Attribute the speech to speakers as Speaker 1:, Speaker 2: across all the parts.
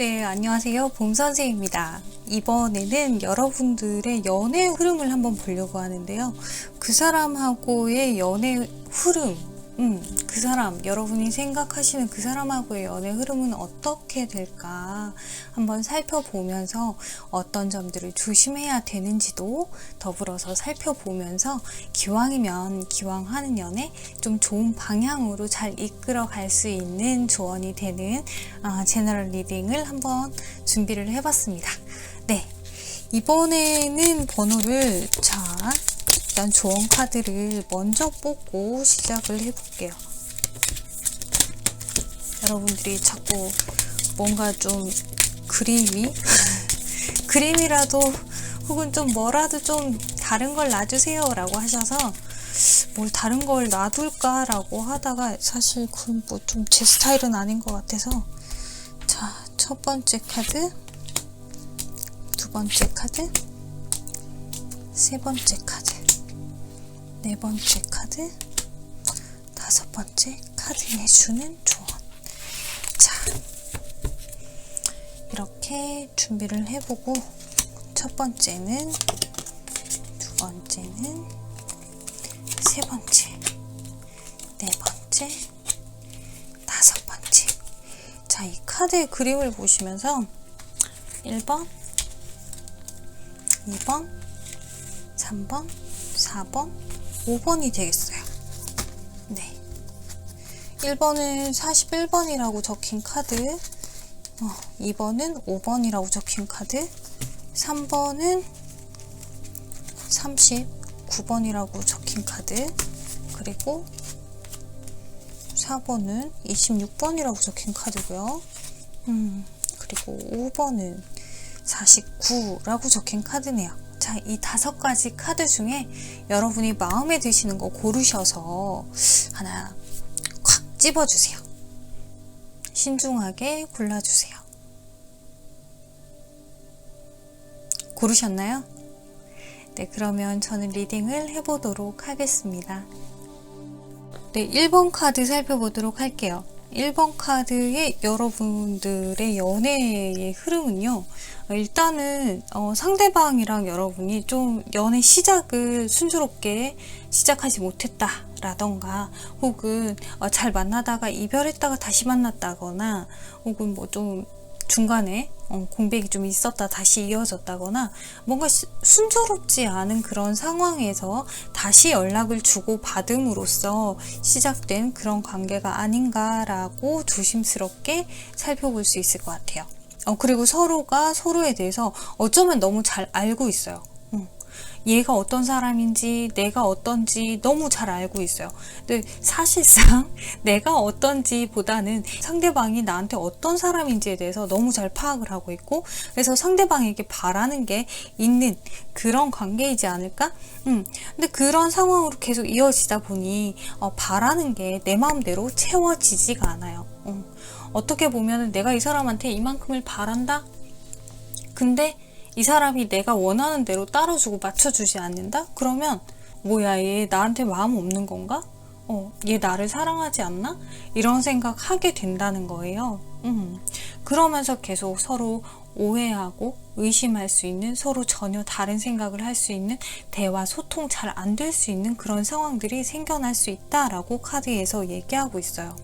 Speaker 1: 네, 안녕하세요. 봄선생입니다. 이번에는 여러분들의 연애 흐름을 한번 보려고 하는데요. 그 사람하고의 연애 흐름, 그 사람, 여러분이 생각하시는 그 사람하고의 연애 흐름은 어떻게 될까 한번 살펴보면서 어떤 점들을 조심해야 되는지도 더불어서 살펴보면서 기왕이면 기왕하는 연애 좀 좋은 방향으로 잘 이끌어 갈 수 있는 조언이 되는 제너럴 리딩을 한번 준비를 해봤습니다. 네, 이번에는 번호를 일단 조언 카드를 먼저 뽑고 시작을 해볼게요. 여러분들이 자꾸 뭔가 좀 그림이라도 혹은 좀 뭐라도 좀 다른 걸 놔주세요 라고 하셔서 뭘 다른 걸 놔둘까 라고 하다가 사실 그건 뭐 좀 제 스타일은 아닌 것 같아서 자, 첫 번째 카드, 두 번째 카드, 세 번째 카드, 네 번째 카드, 다섯 번째 카드에 주는 조언. 자, 이렇게 준비를 해보고 첫 번째는, 두 번째는, 세 번째, 네 번째, 다섯 번째. 자, 이 카드의 그림을 보시면서 1번, 2번, 3번, 4번, 5번이 되겠어요. 네. 1번은 41번이라고 적힌 카드, 2번은 5번이라고 적힌 카드, 3번은 39번이라고 적힌 카드, 그리고 4번은 26번이라고 적힌 카드고요. 그리고 5번은 49라고 적힌 카드네요. 자, 이 5가지 카드 중에 여러분이 마음에 드시는 거 고르셔서 하나 콱 집어주세요. 신중하게 골라주세요. 고르셨나요? 네, 그러면 저는 리딩을 해보도록 하겠습니다. 네, 1번 카드 살펴보도록 할게요. 1번 카드의 여러분들의 연애의 흐름은요, 일단은 상대방이랑 여러분이 좀 연애 시작을 순조롭게 시작하지 못했다 라던가, 혹은 잘 만나다가 이별했다가 다시 만났다거나, 혹은 뭐 좀 중간에 공백이 좀 있었다 다시 이어졌다거나, 뭔가 순조롭지 않은 그런 상황에서 다시 연락을 주고 받음으로써 시작된 그런 관계가 아닌가라고 조심스럽게 살펴볼 수 있을 것 같아요. 그리고 서로가 서로에 대해서 어쩌면 너무 잘 알고 있어요. 얘가 어떤 사람인지 내가 어떤지 너무 잘 알고 있어요. 근데 사실상 내가 어떤지 보다는 상대방이 나한테 어떤 사람인지에 대해서 너무 잘 파악을 하고 있고, 그래서 상대방에게 바라는 게 있는 그런 관계이지 않을까? 근데 그런 상황으로 계속 이어지다 보니 바라는 게 내 마음대로 채워지지가 않아요. 어떻게 보면 내가 이 사람한테 이만큼을 바란다? 근데 이 사람이 내가 원하는 대로 따라주고 맞춰주지 않는다? 그러면 뭐야, 얘 나한테 마음 없는 건가? 얘 나를 사랑하지 않나? 이런 생각 하게 된다는 거예요. 그러면서 계속 서로 오해하고 의심할 수 있는, 서로 전혀 다른 생각을 할 수 있는, 대화, 소통 잘 안 될 수 있는 그런 상황들이 생겨날 수 있다라고 카드에서 얘기하고 있어요.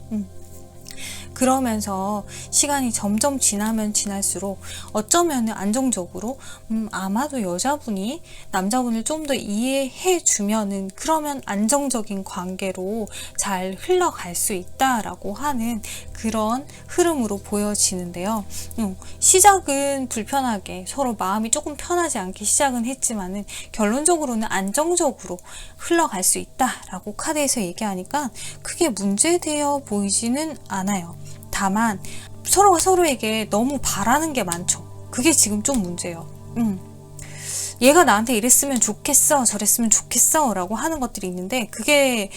Speaker 1: 그러면서 시간이 점점 지나면 지날수록 어쩌면 안정적으로 아마도 여자분이 남자분을 좀 더 이해해 주면은 그러면 안정적인 관계로 잘 흘러갈 수 있다라고 하는 그런 흐름으로 보여지는데요. 시작은 불편하게 서로 마음이 조금 편하지 않게 시작은 했지만은 결론적으로는 안정적으로 흘러갈 수 있다라고 카드에서 얘기하니까 크게 문제되어 보이지는 않아요. 다만 서로가 서로에게 너무 바라는 게 많죠. 그게 지금 좀 문제예요. 얘가 나한테 이랬으면 좋겠어, 저랬으면 좋겠어 라고 하는 것들이 있는데, 그게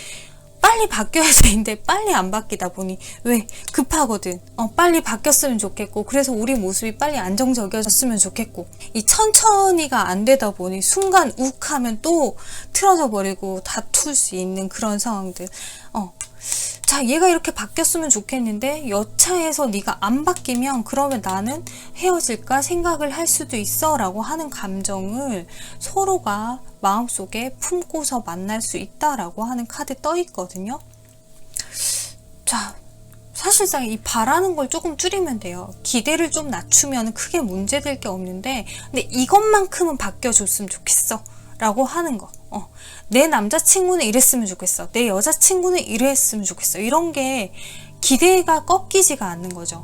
Speaker 1: 빨리 바뀌어야 되는데 빨리 안 바뀌다 보니, 왜? 급하거든. 빨리 바뀌었으면 좋겠고, 그래서 우리 모습이 빨리 안정적이어졌으면 좋겠고, 이 천천히가 안 되다 보니 순간 욱하면 또 틀어져 버리고 다툴 수 있는 그런 상황들. 자, 얘가 이렇게 바뀌었으면 좋겠는데 여차해서 네가 안 바뀌면 그러면 나는 헤어질까 생각을 할 수도 있어 라고 하는 감정을 서로가 마음속에 품고서 만날 수 있다라고 하는 카드 떠 있거든요. 자, 사실상 이 바라는 걸 조금 줄이면 돼요. 기대를 좀 낮추면 크게 문제될 게 없는데, 근데 이것만큼은 바뀌어줬으면 좋겠어 라고 하는 거. 내 남자친구는 이랬으면 좋겠어. 내 여자친구는 이랬으면 좋겠어. 이런 게 기대가 꺾이지가 않는 거죠.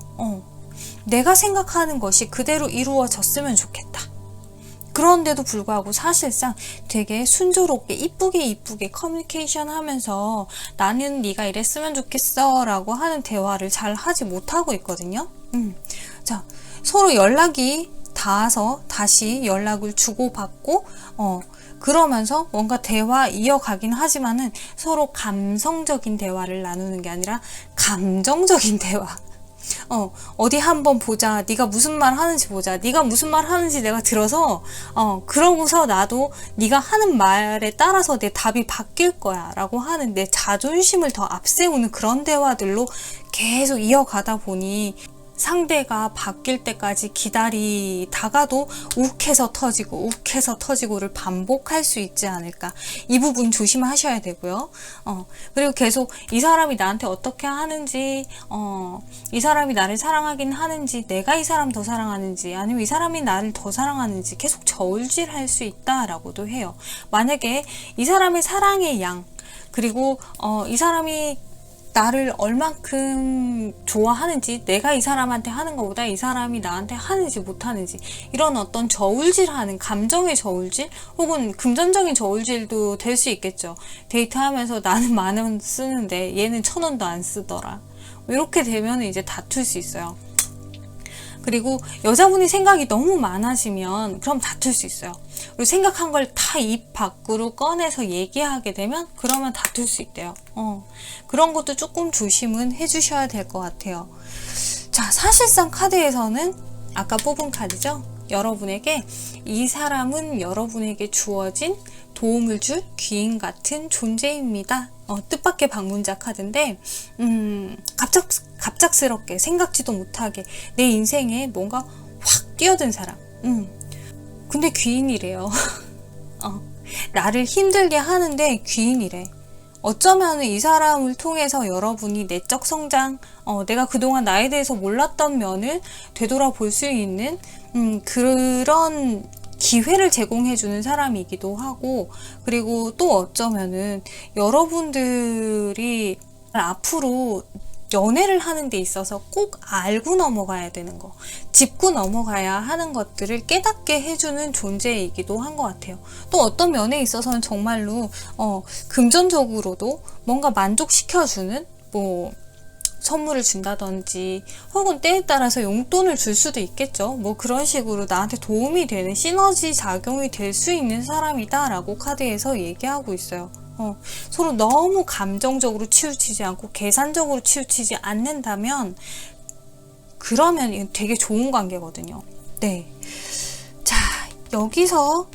Speaker 1: 내가 생각하는 것이 그대로 이루어졌으면 좋겠다. 그런데도 불구하고 사실상 되게 순조롭게 이쁘게 커뮤니케이션 하면서 나는 네가 이랬으면 좋겠어 라고 하는 대화를 잘 하지 못하고 있거든요. 자, 서로 연락이 닿아서 다시 연락을 주고받고 그러면서 뭔가 대화 이어가긴 하지만은 서로 감성적인 대화를 나누는 게 아니라 감정적인 대화. 어디 한번 보자. 네가 무슨 말 하는지 보자. 네가 무슨 말 하는지 내가 들어서 그러고서 나도 네가 하는 말에 따라서 내 답이 바뀔 거야 라고 하는 내 자존심을 더 앞세우는 그런 대화들로 계속 이어가다 보니 상대가 바뀔 때까지 기다리다가도 욱해서 터지고를 반복할 수 있지 않을까. 이 부분 조심하셔야 되고요. 그리고 계속 이 사람이 나한테 어떻게 하는지, 이 사람이 나를 사랑하긴 하는지, 내가 이 사람 더 사랑하는지, 아니면 이 사람이 나를 더 사랑하는지 계속 저울질할 수 있다라고도 해요. 만약에 이 사람의 사랑의 양, 그리고 이 사람이 나를 얼만큼 좋아하는지, 내가 이 사람한테 하는 것보다 이 사람이 나한테 하는지 못하는지, 이런 어떤 저울질하는 감정의 저울질 혹은 금전적인 저울질도 될 수 있겠죠. 데이트하면서 나는 10,000원 쓰는데 얘는 1,000원도 안 쓰더라. 이렇게 되면 이제 다툴 수 있어요. 그리고 여자분이 생각이 너무 많아지면 그럼 다툴 수 있어요. 그리고 생각한 걸 다 입 밖으로 꺼내서 얘기하게 되면 그러면 다툴 수 있대요. 그런 것도 조금 조심은 해주셔야 될 것 같아요. 자, 사실상 카드에서는 아까 뽑은 카드죠. 여러분에게 이 사람은 여러분에게 주어진 도움을 줄 귀인 같은 존재입니다. 뜻밖의 방문자 카드인데 갑작스럽게 생각지도 못하게 내 인생에 뭔가 확 뛰어든 사람. 근데 귀인이래요. 나를 힘들게 하는데 귀인이래. 어쩌면 이 사람을 통해서 여러분이 내적 성장, 내가 그동안 나에 대해서 몰랐던 면을 되돌아볼 수 있는 그런 기회를 제공해주는 사람이기도 하고, 그리고 또 어쩌면은 여러분들이 앞으로 연애를 하는 데 있어서 꼭 알고 넘어가야 되는 거, 짚고 넘어가야 하는 것들을 깨닫게 해주는 존재이기도 한 것 같아요. 또 어떤 면에 있어서는 정말로 금전적으로도 뭔가 만족시켜주는 뭐 선물을 준다든지 혹은 때에 따라서 용돈을 줄 수도 있겠죠. 뭐 그런 식으로 나한테 도움이 되는 시너지 작용이 될 수 있는 사람이다 라고 카드에서 얘기하고 있어요. 서로 너무 감정적으로 치우치지 않고 계산적으로 치우치지 않는다면 그러면 되게 좋은 관계거든요. 네. 자, 여기서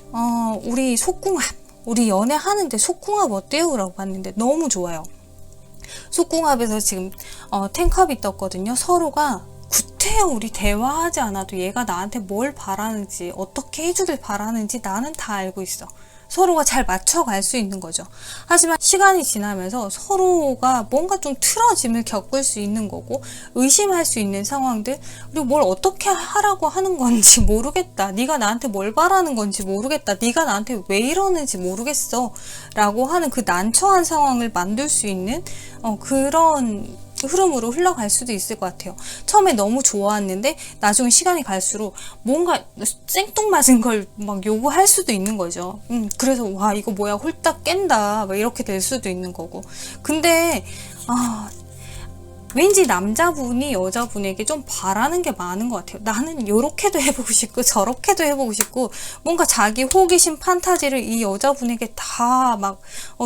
Speaker 1: 우리 속궁합, 우리 연애하는데 속궁합 어때요? 라고 봤는데 너무 좋아요. 속궁합에서 지금 10컵이 떴거든요. 서로가 구태여 우리 대화하지 않아도 얘가 나한테 뭘 바라는지, 어떻게 해주길 바라는지 나는 다 알고 있어. 서로가 잘 맞춰갈 수 있는 거죠. 하지만 시간이 지나면서 서로가 뭔가 좀 틀어짐을 겪을 수 있는 거고, 의심할 수 있는 상황들, 그리고 뭘 어떻게 하라고 하는 건지 모르겠다. 네가 나한테 뭘 바라는 건지 모르겠다. 네가 나한테 왜 이러는지 모르겠어. 라고 하는 그 난처한 상황을 만들 수 있는 그런 흐름으로 흘러갈 수도 있을 것 같아요. 처음에 너무 좋아했는데 나중에 시간이 갈수록 뭔가 생뚱맞은 걸 막 요구할 수도 있는 거죠. 그래서 와 이거 뭐야 홀딱 깬다 막 이렇게 될 수도 있는 거고. 근데 왠지 남자분이 여자분에게 좀 바라는 게 많은 것 같아요. 나는 요렇게도 해보고 싶고 저렇게도 해보고 싶고, 뭔가 자기 호기심 판타지를 이 여자분에게 다 막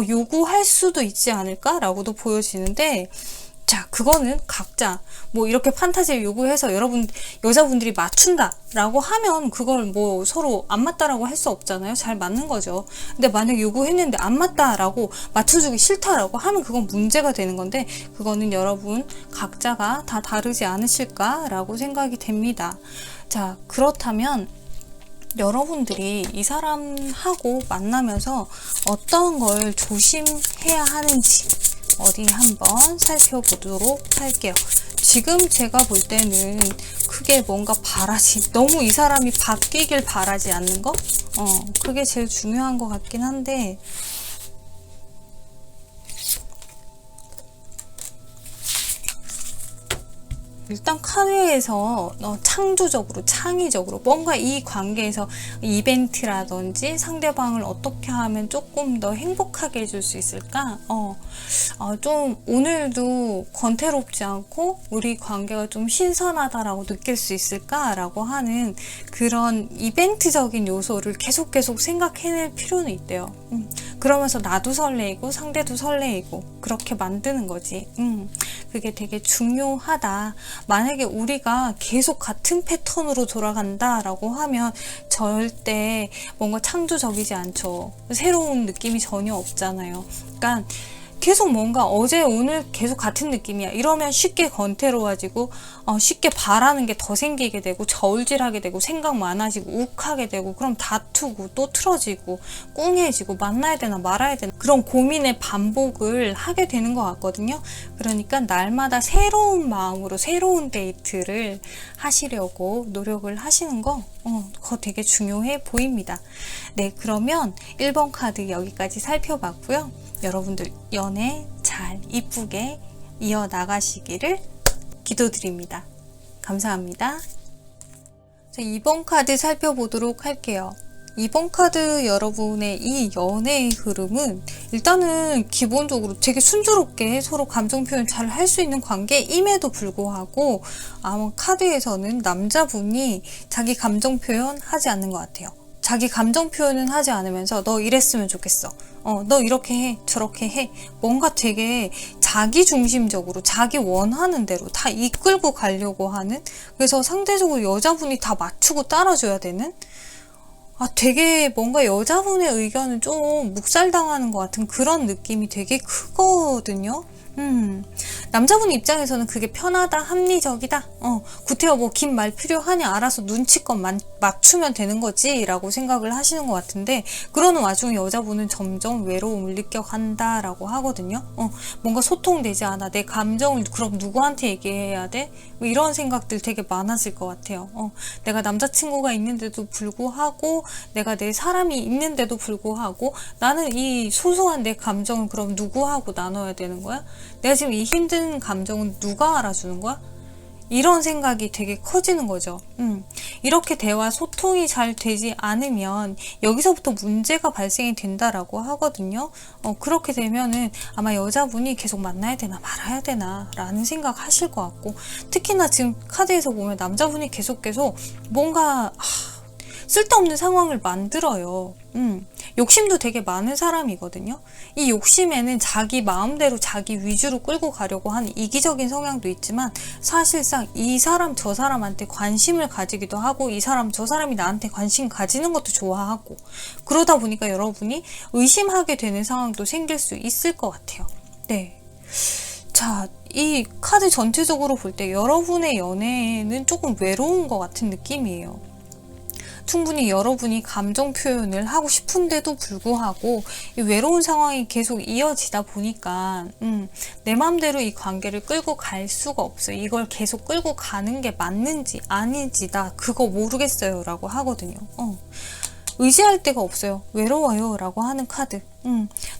Speaker 1: 요구할 수도 있지 않을까 라고도 보여지는데, 자, 그거는 각자 뭐 이렇게 판타지를 요구해서 여자분들이 맞춘다라고 하면 그걸 뭐 서로 안 맞다라고 할 수 없잖아요. 잘 맞는 거죠. 근데 만약 요구했는데 안 맞다라고 맞춰주기 싫다라고 하면 그건 문제가 되는 건데, 그거는 여러분 각자가 다 다르지 않으실까라고 생각이 됩니다. 자, 그렇다면 여러분들이 이 사람하고 만나면서 어떤 걸 조심해야 하는지 어디 한번 살펴보도록 할게요. 지금 제가 볼 때는 크게 뭔가 너무 이 사람이 바뀌길 바라지 않는 거? 그게 제일 중요한 것 같긴 한데, 일단 카드에서 창조적으로, 창의적으로 뭔가 이 관계에서 이벤트라든지 상대방을 어떻게 하면 조금 더 행복하게 해줄 수 있을까? 좀 오늘도 권태롭지 않고 우리 관계가 좀 신선하다라고 느낄 수 있을까라고 하는 그런 이벤트적인 요소를 계속 생각해낼 필요는 있대요. 그러면서 나도 설레이고 상대도 설레이고 그렇게 만드는 거지. 그게 되게 중요하다. 만약에 우리가 계속 같은 패턴으로 돌아간다라고 하면 절대 뭔가 창조적이지 않죠. 새로운 느낌이 전혀 없잖아요. 그러니까 계속 뭔가 어제 오늘 계속 같은 느낌이야 이러면 쉽게 권태로워지고 쉽게 바라는 게 더 생기게 되고 저울질하게 되고 생각 많아지고 욱하게 되고, 그럼 다투고 또 틀어지고 꿍해지고 만나야 되나 말아야 되나 그런 고민의 반복을 하게 되는 것 같거든요. 그러니까 날마다 새로운 마음으로 새로운 데이트를 하시려고 노력을 하시는 거 그거 되게 중요해 보입니다. 네, 그러면 1번 카드 여기까지 살펴봤고요. 여러분들 연애 잘 이쁘게 이어나가시기를 기도드립니다. 감사합니다. 자, 2번 카드 살펴보도록 할게요. 2번 카드 여러분의 이 연애의 흐름은 일단은 기본적으로 되게 순조롭게 서로 감정 표현 잘 할 수 있는 관계임에도 불구하고 아마 카드에서는 남자분이 자기 감정 표현 하지 않는 것 같아요. 자기 감정 표현은 하지 않으면서 너 이랬으면 좋겠어. 너 이렇게 해, 저렇게 해. 뭔가 되게 자기 중심적으로 자기 원하는 대로 다 이끌고 가려고 하는, 그래서 상대적으로 여자분이 다 맞추고 따라줘야 되는, 되게 뭔가 여자분의 의견은 좀 묵살당하는 것 같은 그런 느낌이 되게 크거든요. 남자분 입장에서는 그게 편하다, 합리적이다, 구태여 뭐 긴 말 필요하냐, 알아서 눈치껏 맞추면 되는 거지 라고 생각을 하시는 것 같은데, 그러는 와중에 여자분은 점점 외로움을 느껴간다 라고 하거든요. 뭔가 소통되지 않아, 내 감정을 그럼 누구한테 얘기해야 돼? 뭐 이런 생각들 되게 많아질 것 같아요. 내가 남자친구가 있는데도 불구하고, 내가 내 사람이 있는데도 불구하고 나는 이 소소한 내 감정을 그럼 누구하고 나눠야 되는 거야? 내가 지금 이 힘든 감정은 누가 알아주는 거야? 이런 생각이 되게 커지는 거죠. 이렇게 대화 소통이 잘 되지 않으면 여기서부터 문제가 발생이 된다라고 하거든요. 그렇게 되면은 아마 여자분이 계속 만나야 되나 말아야 되나 라는 생각 하실 것 같고, 특히나 지금 카드에서 보면 남자분이 계속 뭔가 쓸데없는 상황을 만들어요. 욕심도 되게 많은 사람이거든요. 이 욕심에는 자기 마음대로 자기 위주로 끌고 가려고 하는 이기적인 성향도 있지만, 사실상 이 사람 저 사람한테 관심을 가지기도 하고 이 사람 저 사람이 나한테 관심 가지는 것도 좋아하고, 그러다 보니까 여러분이 의심하게 되는 상황도 생길 수 있을 것 같아요. 네. 자, 이 카드 전체적으로 볼 때 여러분의 연애는 조금 외로운 것 같은 느낌이에요. 충분히 여러분이 감정 표현을 하고 싶은데도 불구하고 이 외로운 상황이 계속 이어지다 보니까 내 맘대로 이 관계를 끌고 갈 수가 없어요. 이걸 계속 끌고 가는 게 맞는지 아닌지 나 그거 모르겠어요 라고 하거든요. 의지할 데가 없어요. 외로워요 라고 하는 카드.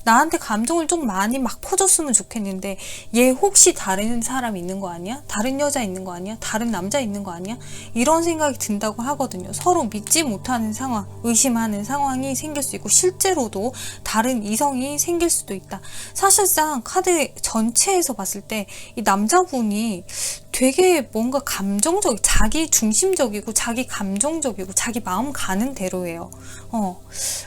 Speaker 1: 나한테 감정을 좀 많이 막 퍼줬으면 좋겠는데 얘 혹시 다른 사람 있는 거 아니야? 다른 여자 있는 거 아니야? 다른 남자 있는 거 아니야? 이런 생각이 든다고 하거든요. 서로 믿지 못하는 상황, 의심하는 상황이 생길 수 있고 실제로도 다른 이성이 생길 수도 있다. 사실상 카드 전체에서 봤을 때 이 남자분이 되게 뭔가 자기 중심적이고 자기 감정적이고 자기 마음 가는 대로예요.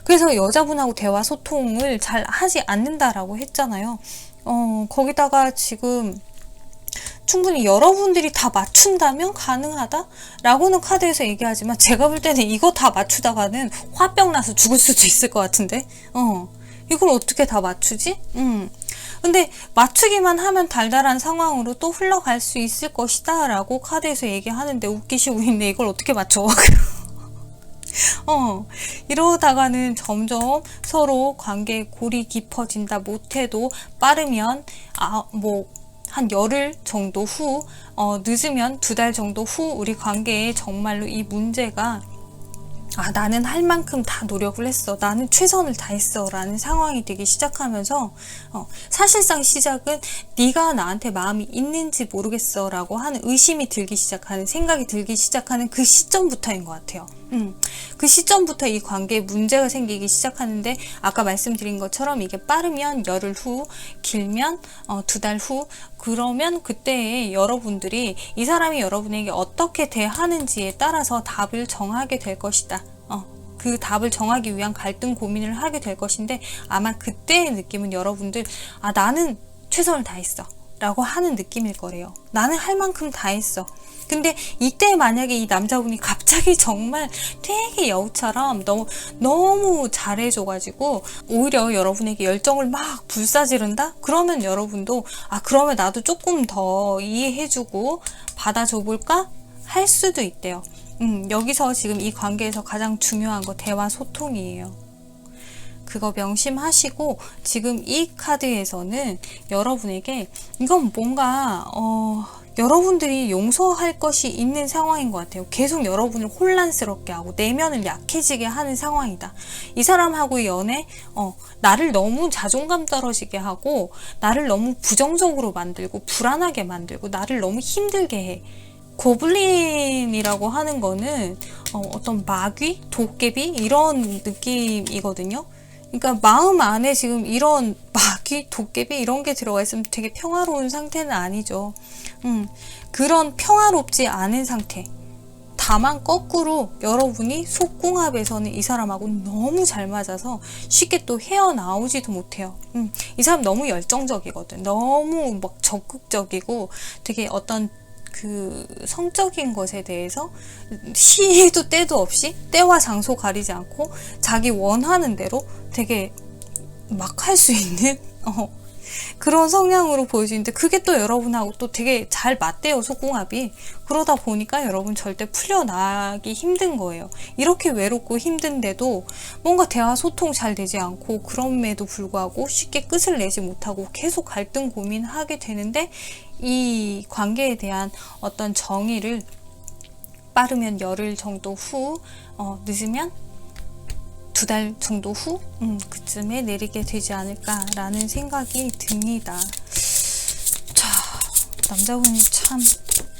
Speaker 1: 그래서 여자분하고 대화 소통을 잘 하지 않는다라고 했잖아요. 거기다가 지금 충분히 여러분들이 다 맞춘다면 가능하다? 라고는 카드에서 얘기하지만 제가 볼 때는 이거 다 맞추다가는 화병 나서 죽을 수도 있을 것 같은데 이걸 어떻게 다 맞추지? 근데 맞추기만 하면 달달한 상황으로 또 흘러갈 수 있을 것이다 라고 카드에서 얘기하는데 웃기시고 있네. 이걸 어떻게 맞춰? 이러다가는 점점 서로 관계 골이 깊어진다 못해도 빠르면 한 열흘 정도 후, 늦으면 2달 정도 후 우리 관계에 정말로 이 문제가 나는 할 만큼 다 노력을 했어. 나는 최선을 다했어. 라는 상황이 되기 시작하면서 사실상 시작은 네가 나한테 마음이 있는지 모르겠어 라고 하는 의심이 들기 시작하는, 생각이 들기 시작하는 그 시점부터인 것 같아요. 그 시점부터 이 관계에 문제가 생기기 시작하는데 아까 말씀드린 것처럼 이게 빠르면 열흘 후, 길면 2달 후, 그러면 그때에 여러분들이 이 사람이 여러분에게 어떻게 대하는지에 따라서 답을 정하게 될 것이다. 그 답을 정하기 위한 갈등 고민을 하게 될 것인데 아마 그때의 느낌은 여러분들 나는 최선을 다했어 라고 하는 느낌일 거래요. 나는 할 만큼 다 했어. 근데 이때 만약에 이 남자분이 갑자기 정말 되게 여우처럼 너무 잘해줘가지고 오히려 여러분에게 열정을 막 불사지른다? 그러면 여러분도 그러면 나도 조금 더 이해해주고 받아줘 볼까? 할 수도 있대요. 여기서 지금 이 관계에서 가장 중요한 거 대화 소통이에요. 그거 명심하시고 지금 이 카드에서는 여러분에게 이건 뭔가 여러분들이 용서할 것이 있는 상황인 것 같아요. 계속 여러분을 혼란스럽게 하고 내면을 약해지게 하는 상황이다. 이 사람하고의 연애 나를 너무 자존감 떨어지게 하고 나를 너무 부정적으로 만들고 불안하게 만들고 나를 너무 힘들게 해. 고블린이라고 하는 거는 어떤 마귀, 도깨비 이런 느낌이거든요. 그러니까 마음 안에 지금 이런 마귀, 도깨비 이런 게 들어가 있으면 되게 평화로운 상태는 아니죠. 그런 평화롭지 않은 상태. 다만 거꾸로 여러분이 속궁합에서는 이 사람하고 너무 잘 맞아서 쉽게 또 헤어나오지도 못해요. 이 사람 너무 열정적이거든. 너무 막 적극적이고 되게 어떤 그 성적인 것에 대해서 시도 때도 없이 때와 장소 가리지 않고 자기 원하는 대로 되게 막 할 수 있는 그런 성향으로 보여지는데 그게 또 여러분하고 또 되게 잘 맞대요, 속궁합이. 그러다 보니까 여러분 절대 풀려나기 힘든 거예요. 이렇게 외롭고 힘든데도 뭔가 대화 소통 잘 되지 않고 그럼에도 불구하고 쉽게 끝을 내지 못하고 계속 갈등 고민하게 되는데 이 관계에 대한 어떤 정의를 빠르면 열흘 정도 후, 늦으면 2달 정도 후 그쯤에 내리게 되지 않을까라는 생각이 듭니다. 자, 남자분이 참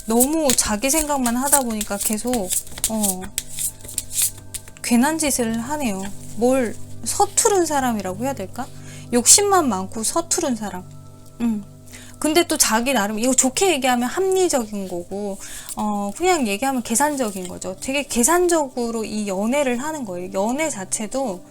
Speaker 1: 너무 자기 생각만 하다 보니까 계속 괜한 짓을 하네요. 뭘 서투른 사람이라고 해야 될까? 욕심만 많고 서투른 사람. 근데 또 자기 나름 이거 좋게 얘기하면 합리적인 거고 그냥 얘기하면 계산적인 거죠. 되게 계산적으로 이 연애를 하는 거예요. 연애 자체도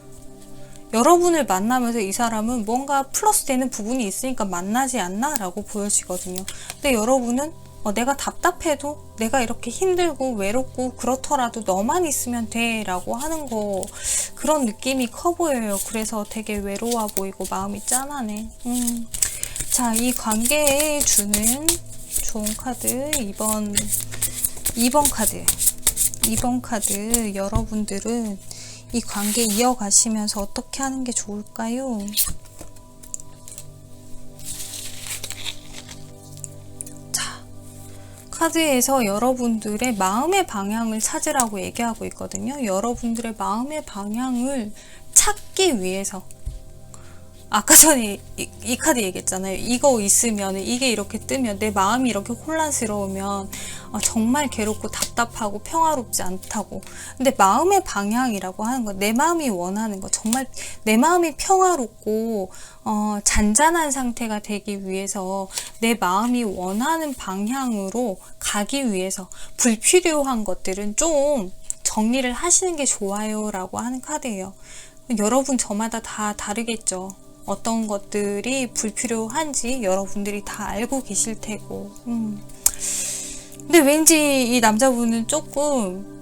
Speaker 1: 여러분을 만나면서 이 사람은 뭔가 플러스 되는 부분이 있으니까 만나지 않나? 라고 보여지거든요. 근데 여러분은 내가 답답해도 내가 이렇게 힘들고 외롭고 그렇더라도 너만 있으면 돼 라고 하는 거 그런 느낌이 커 보여요. 그래서 되게 외로워 보이고 마음이 짠하네. 자, 이 관계에 주는 좋은 카드 2번 카드. 2번 카드 여러분들은 이 관계 이어가시면서 어떻게 하는 게 좋을까요? 자, 카드에서 여러분들의 마음의 방향을 찾으라고 얘기하고 있거든요. 여러분들의 마음의 방향을 찾기 위해서 아까 전에 이 카드 얘기했잖아요. 이거 있으면 이게 이렇게 뜨면 내 마음이 이렇게 혼란스러우면 정말 괴롭고 답답하고 평화롭지 않다고. 근데 마음의 방향이라고 하는 건 내 마음이 원하는 거, 정말 내 마음이 평화롭고 잔잔한 상태가 되기 위해서 내 마음이 원하는 방향으로 가기 위해서 불필요한 것들은 좀 정리를 하시는 게 좋아요 라고 하는 카드예요. 여러분 저마다 다 다르겠죠. 어떤 것들이 불필요한지 여러분들이 다 알고 계실 테고. 근데 왠지 이 남자분은 조금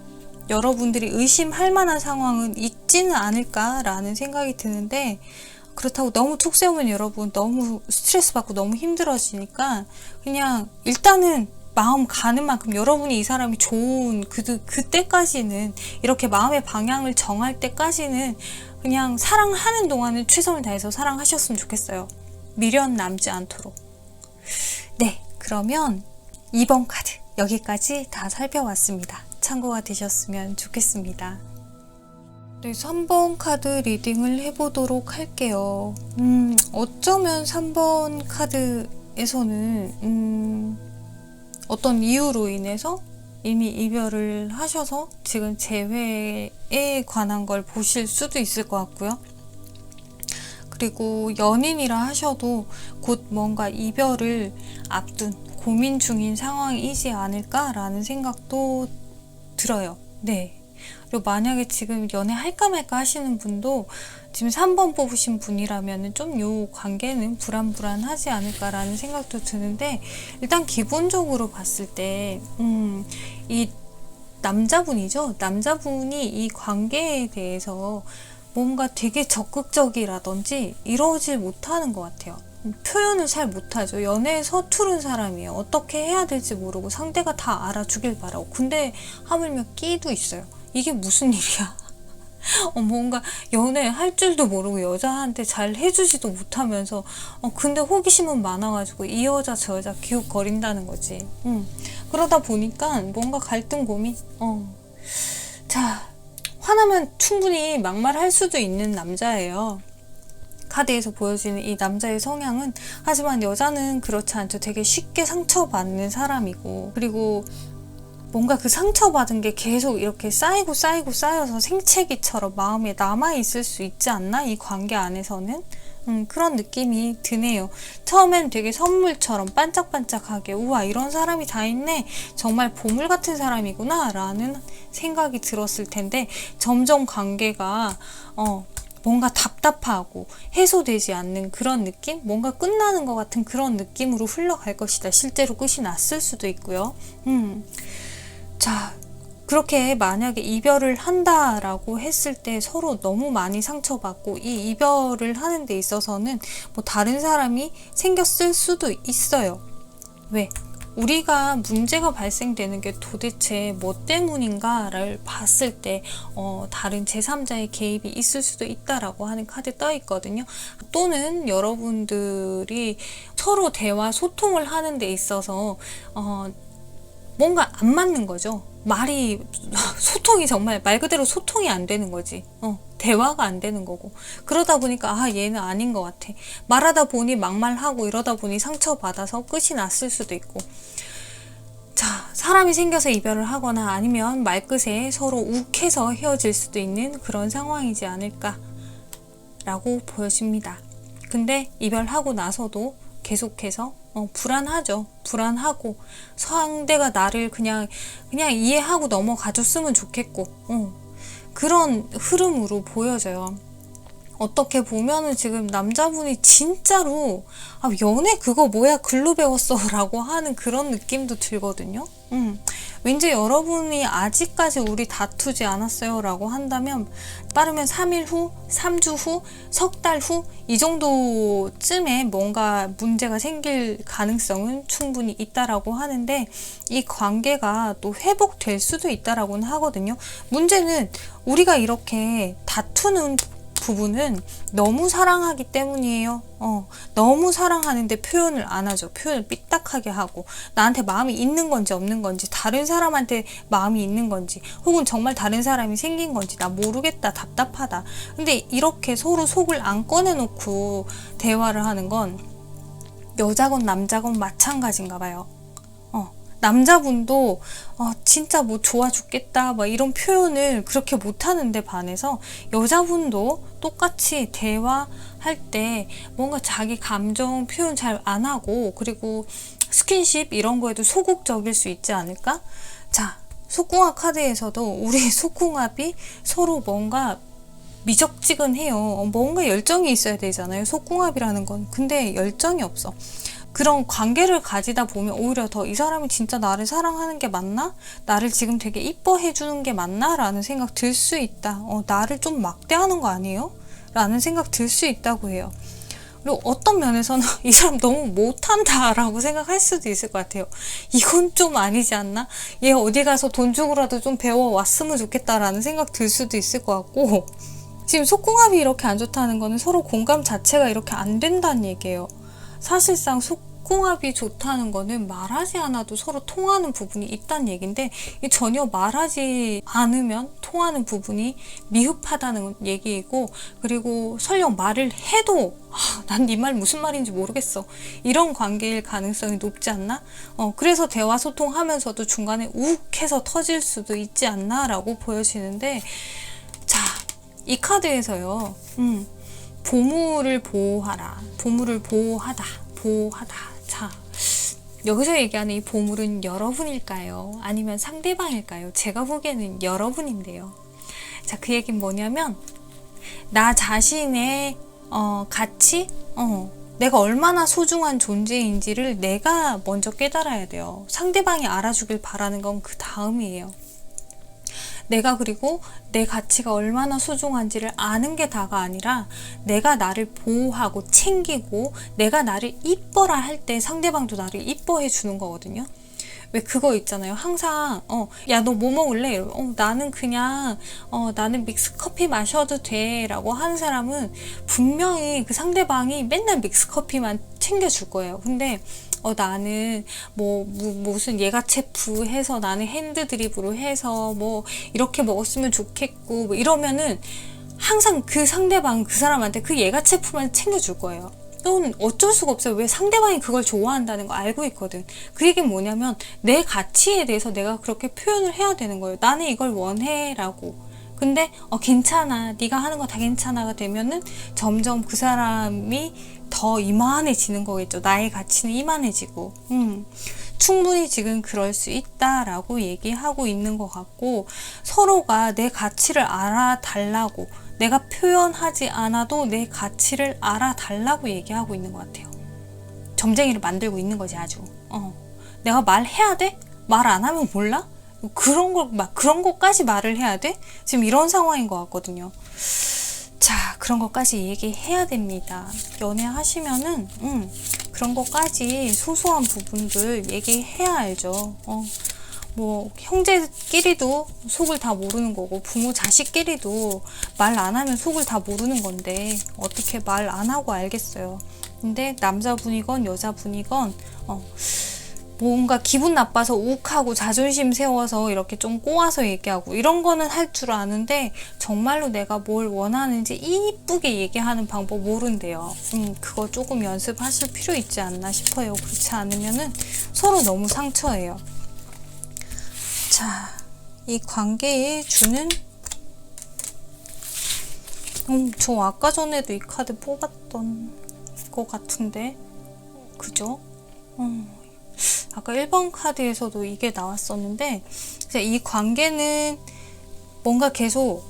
Speaker 1: 여러분들이 의심할 만한 상황은 있지는 않을까라는 생각이 드는데, 그렇다고 너무 툭 세우면 여러분 너무 스트레스 받고 너무 힘들어지니까 그냥 일단은 마음 가는 만큼 여러분이 이 사람이 좋은 그때까지는, 이렇게 마음의 방향을 정할 때까지는 그냥 사랑하는 동안은 최선을 다해서 사랑하셨으면 좋겠어요. 미련 남지 않도록. 네, 그러면 2번 카드 여기까지 다 살펴봤습니다. 참고가 되셨으면 좋겠습니다. 네, 3번 카드 리딩을 해보도록 할게요. 어쩌면 3번 카드에서는 어떤 이유로 인해서 이미 이별을 하셔서 지금 재회에 관한 걸 보실 수도 있을 것 같고요. 그리고 연인이라 하셔도 곧 뭔가 이별을 앞둔 고민 중인 상황이지 않을까라는 생각도 들어요. 네. 그리고 만약에 지금 연애할까 말까 하시는 분도 지금 3번 뽑으신 분이라면 좀 요 관계는 불안불안하지 않을까라는 생각도 드는데, 일단 기본적으로 봤을 때 이 남자분이죠. 남자분이 이 관계에 대해서 뭔가 되게 적극적이라든지 이러질 못하는 것 같아요. 표현을 잘 못하죠. 연애에 서투른 사람이에요. 어떻게 해야 될지 모르고 상대가 다 알아주길 바라고. 근데 하물며 끼도 있어요. 이게 무슨 일이야. 뭔가 연애할 줄도 모르고 여자한테 잘 해주지도 못하면서 근데 호기심은 많아가지고 이 여자 저 여자 기웃거린다는 거지. 그러다 보니까 뭔가 갈등 고민. 자, 화나면 충분히 막말할 수도 있는 남자예요. 카드에서 보여지는 이 남자의 성향은, 하지만 여자는 그렇지 않죠. 되게 쉽게 상처받는 사람이고, 그리고 뭔가 그 상처받은 게 계속 이렇게 쌓여서 생채기처럼 마음에 남아있을 수 있지 않나? 이 관계 안에서는? 그런 느낌이 드네요. 처음엔 되게 선물처럼 반짝반짝하게, 우와, 이런 사람이 다 있네, 정말 보물 같은 사람이구나 라는 생각이 들었을 텐데, 점점 관계가 뭔가 답답하고 해소되지 않는 그런 느낌? 뭔가 끝나는 것 같은 그런 느낌으로 흘러갈 것이다. 실제로 끝이 났을 수도 있고요. 자, 그렇게 만약에 이별을 한다라고 했을 때 서로 너무 많이 상처받고, 이 이별을 하는 데 있어서는 뭐 다른 사람이 생겼을 수도 있어요. 왜? 우리가 문제가 발생되는 게 도대체 뭐 때문인가를 봤을 때 다른 제3자의 개입이 있을 수도 있다라고 하는 카드 떠 있거든요. 또는 여러분들이 서로 대화 소통을 하는 데 있어서 뭔가 안 맞는 거죠. 말이 소통이 정말 말 그대로 소통이 안 되는 거지. 대화가 안 되는 거고. 그러다 보니까 얘는 아닌 것 같아. 말하다 보니 막말하고 이러다 보니 상처받아서 끝이 났을 수도 있고. 자, 사람이 생겨서 이별을 하거나 아니면 말끝에 서로 욱해서 헤어질 수도 있는 그런 상황이지 않을까 라고 보여집니다. 근데 이별하고 나서도 계속해서 불안하죠. 불안하고 상대가 나를 그냥 이해하고 넘어가줬으면 좋겠고 그런 흐름으로 보여져요. 어떻게 보면은 지금 남자분이 진짜로 연애 그거 뭐야 글로 배웠어 라고 하는 그런 느낌도 들거든요. 왠지 여러분이 아직까지 우리 다투지 않았어요 라고 한다면 빠르면 3일 후, 3주 후, 석 달 후 이 정도쯤에 뭔가 문제가 생길 가능성은 충분히 있다라고 하는데, 이 관계가 또 회복될 수도 있다라고는 하거든요. 문제는 우리가 이렇게 다투는 부분은 너무 사랑하기 때문이에요. 너무 사랑하는데 표현을 안 하죠. 표현을 삐딱하게 하고, 나한테 마음이 있는 건지 없는 건지, 다른 사람한테 마음이 있는 건지, 혹은 정말 다른 사람이 생긴 건지 나 모르겠다, 답답하다. 근데 이렇게 서로 속을 안 꺼내놓고 대화를 하는 건 여자건 남자건 마찬가지인가 봐요. 남자분도 진짜 뭐 좋아 죽겠다 막 이런 표현을 그렇게 못하는데 반해서, 여자분도 똑같이 대화할 때 뭔가 자기 감정 표현 잘 안 하고, 그리고 스킨십 이런 거에도 소극적일 수 있지 않을까? 자, 속궁합 카드에서도 우리 속궁합이 서로 뭔가 미적지근해요. 뭔가 열정이 있어야 되잖아요. 속궁합이라는 건. 근데 열정이 없어. 그런 관계를 가지다 보면 오히려 더 이 사람이 진짜 나를 사랑하는 게 맞나? 나를 지금 되게 이뻐해 주는 게 맞나? 라는 생각 들 수 있다. 나를 좀 막대하는 거 아니에요? 라는 생각 들 수 있다고 해요. 그리고 어떤 면에서는 이 사람 너무 못한다 라고 생각할 수도 있을 것 같아요. 이건 좀 아니지 않나? 얘 어디 가서 돈 주고라도 좀 배워왔으면 좋겠다라는 생각 들 수도 있을 것 같고, 지금 속궁합이 이렇게 안 좋다는 거는 서로 공감 자체가 이렇게 안 된다는 얘기예요. 사실상 속궁합이 좋다는 거는 말하지 않아도 서로 통하는 부분이 있다는 얘기인데, 전혀 말하지 않으면 통하는 부분이 미흡하다는 얘기이고, 그리고 설령 말을 해도 난 네 말 무슨 말인지 모르겠어, 이런 관계일 가능성이 높지 않나? 그래서 대화 소통하면서도 중간에 욱해서 터질 수도 있지 않나 라고 보여지는데, 자, 이 카드에서요, 보물을 보호하라, 보물을 보호하다. 자, 여기서 얘기하는 이 보물은 여러분일까요? 아니면 상대방일까요? 제가 보기에는 여러분인데요. 자, 그 얘기는 뭐냐면, 나 자신의 가치? 내가 얼마나 소중한 존재인지를 내가 먼저 깨달아야 돼요. 상대방이 알아주길 바라는 건 그 다음이에요. 내가 그리고 내 가치가 얼마나 소중한지를 아는 게 다가 아니라, 내가 나를 보호하고 챙기고 내가 나를 이뻐라 할 때 상대방도 나를 이뻐해 주는 거거든요. 왜 그거 있잖아요. 항상 야, 너 뭐 먹을래? 나는 그냥 나는 믹스커피 마셔도 돼 라고 하는 사람은 분명히 그 상대방이 맨날 믹스커피만 챙겨줄 거예요. 근데 나는 무슨 예가체프 해서, 나는 핸드드립으로 해서 뭐 이렇게 먹었으면 좋겠고 뭐 이러면은 항상 그 상대방, 그 사람한테 그 예가체프만 챙겨줄 거예요. 넌 어쩔 수가 없어요. 왜? 상대방이 그걸 좋아한다는 거 알고 있거든. 그 얘기는 뭐냐면, 내 가치에 대해서 내가 그렇게 표현을 해야 되는 거예요. 나는 이걸 원해 라고. 근데 괜찮아, 네가 하는 거 다 괜찮아가 되면은 점점 그 사람이 더 이만해지는 거겠죠. 나의 가치는 이만해지고. 충분히 지금 그럴 수 있다라고 얘기하고 있는 것 같고, 서로가 내 가치를 알아달라고, 내가 표현하지 않아도 내 가치를 알아달라고 얘기하고 있는 것 같아요. 점쟁이를 만들고 있는 거지, 아주. 내가 말해야 돼? 말 안 하면 몰라? 그런 것까지 말을 해야 돼? 지금 이런 상황인 것 같거든요. 자, 그런 것까지 얘기해야 됩니다. 연애하시면은, 그런 것까지 소소한 부분들 얘기해야 알죠. 뭐 형제끼리도 속을 다 모르는 거고, 부모 자식끼리도 말 안 하면 속을 다 모르는 건데 어떻게 말 안 하고 알겠어요. 근데 남자분이건 여자분이건 뭔가 기분 나빠서 욱하고 자존심 세워서 이렇게 좀 꼬아서 얘기하고 이런 거는 할 줄 아는데, 정말로 내가 뭘 원하는지 이쁘게 얘기하는 방법 모른대요. 그거 조금 연습하실 필요 있지 않나 싶어요. 그렇지 않으면은 서로 너무 상처예요. 자, 이 관계에 주는 저 아까 전에도 이 카드 뽑았던 것 같은데, 그죠? 아까 1번 카드에서도 이게 나왔었는데, 이 관계는 뭔가 계속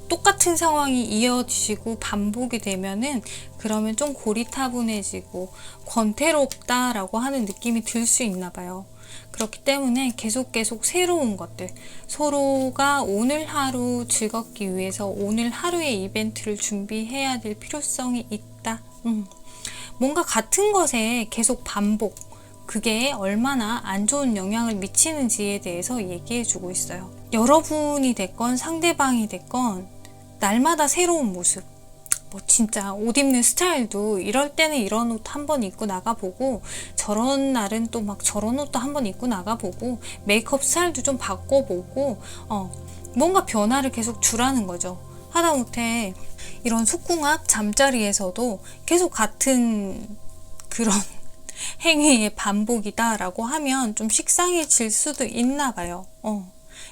Speaker 1: 똑같은 상황이 이어지고 반복이 되면은, 그러면 좀 고리타분해지고 권태롭다라고 하는 느낌이 들 수 있나 봐요. 그렇기 때문에 계속 새로운 것들, 서로가 오늘 하루 즐겁기 위해서 오늘 하루의 이벤트를 준비해야 될 필요성이 있다. 뭔가 같은 것에 계속 반복, 그게 얼마나 안 좋은 영향을 미치는지에 대해서 얘기해주고 있어요. 여러분이 됐건 상대방이 됐건 날마다 새로운 모습, 뭐 진짜 옷 입는 스타일도 이럴 때는 이런 옷 한번 입고 나가보고, 저런 날은 또 막 저런 옷도 한번 입고 나가보고, 메이크업 스타일도 좀 바꿔보고, 뭔가 변화를 계속 주라는 거죠. 하다못해 이런 속궁합 잠자리에서도 계속 같은 그런 행위의 반복이다라고 하면 좀 식상해질 수도 있나 봐요.